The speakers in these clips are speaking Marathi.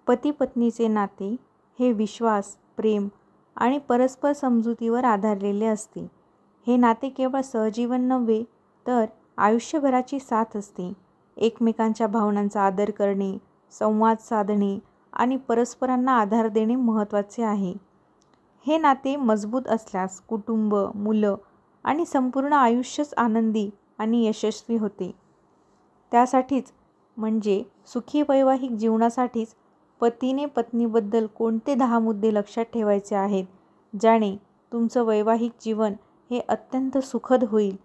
पती पत्नीचे नाते हे विश्वास, प्रेम आणि परस्पर समजुतीवर आधारलेले असते. हे नाते केवळ सहजीवन नव्हे तर आयुष्यभराची साथ असते. एकमेकांच्या भावनांचा आदर करणे, संवाद साधणे आणि परस्परांना आधार देणे महत्त्वाचे आहे. हे नाते मजबूत असल्यास कुटुंब, मुलं आणि संपूर्ण आयुष्यच आनंदी आणि यशस्वी होते. त्यासाठीच म्हणजे सुखी वैवाहिक जीवनासाठीच पतीने पत्नीबद्दल कोणते 10 मुद्दे लक्षात ठेवायचे आहेत, ज्याने तुमचं वैवाहिक जीवन हे अत्यंत सुखद होईल,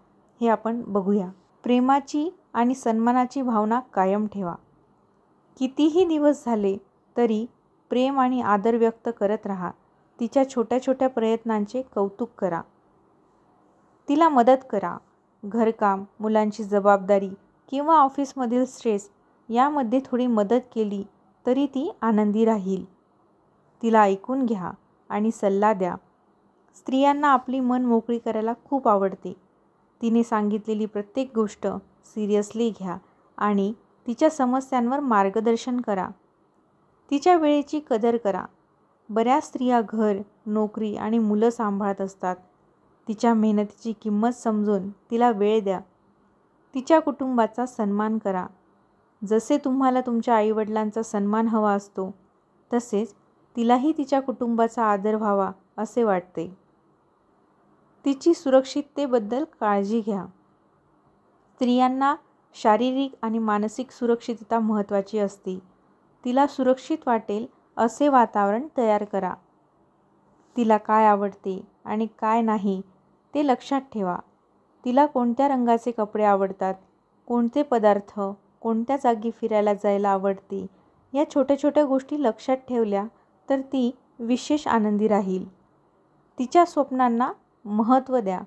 हे आपण बघूया. प्रेमाची आणि सन्मानाची भावना कायम ठेवा. कितीही दिवस झाले तरी प्रेम आणि आदर व्यक्त करत राहा. तिच्या छोट्या छोट्या प्रयत्नांचे कौतुक करा. तिला मदत करा. घरकाम, मुलांची जबाबदारी किंवा ऑफिसमधील स्ट्रेस यामध्ये थोडी मदत केली तरी ती आनंदी राहील. तिला ऐकून घ्या आणि सल्ला द्या. स्त्रियांना आपली मन मोकळी करायला खूप आवडते. तिने सांगितलेली प्रत्येक गोष्ट सिरियसली घ्या आणि तिच्या समस्यांवर मार्गदर्शन करा. तिच्या वेळेची कदर करा. बऱ्याच स्त्रिया घर, नोकरी आणि मुलं सांभाळत असतात. तिच्या मेहनतीची किंमत समजून तिला वेळ द्या. तिच्या कुटुंबाचा सन्मान करा. जसे तुम्हाला तुमच्या आईवडिलांचा सन्मान हवा असतो, तसेच तिलाही तिच्या कुटुंबाचा आदर व्हावा असे वाटते. तिची सुरक्षिततेबद्दल काळजी घ्या. स्त्रियांना शारीरिक आणि मानसिक सुरक्षितता महत्त्वाची असते. तिला सुरक्षित वाटेल असे वातावरण तयार करा. तिला काय आवडते आणि काय नाही ते लक्षात ठेवा. तिला कोणत्या रंगाचे कपडे आवडतात, कोणते पदार्थ, कोणत्या जागी फिरायला जायला आवडते, या छोट्या छोट्या गोष्टी लक्षात ठेवल्या तर ती विशेष आनंदी राहील. तिच्या स्वप्नांना महत्त्व द्या.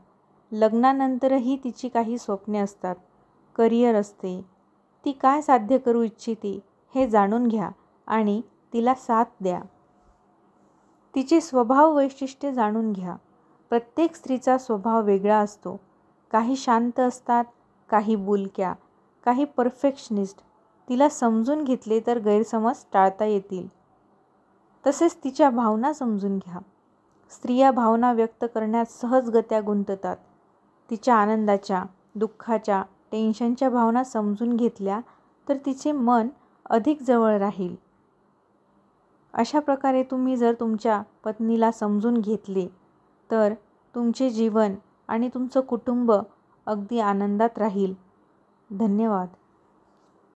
लग्नानंतरही तिची काही स्वप्ने असतात, करिअर असते. ती काय साध्य करू इच्छिते हे जाणून घ्या आणि तिला साथ द्या. तिचे स्वभाव वैशिष्ट्ये जाणून घ्या. प्रत्येक स्त्रीचा स्वभाव वेगळा असतो. काही शांत असतात, काही बोलक्या, काही परफेक्शनिस्ट. तिला समजून घेतले तर गैरसमज टाळता येतील. तसेच तिच्या भावना समजून घ्या. स्त्रिया भावना व्यक्त करण्यात सहजगत्या गुंततात. तिच्या आनंदाच्या, दुःखाच्या, टेन्शनच्या भावना समजून घेतल्या तर तिचे मन अधिक जवळ राहील. अशा प्रकारे तुम्ही जर तुमच्या पत्नीला समजून घेतले तर तुमचे जीवन आणि तुमचं कुटुंब अगदी आनंदात राहील. धन्यवाद.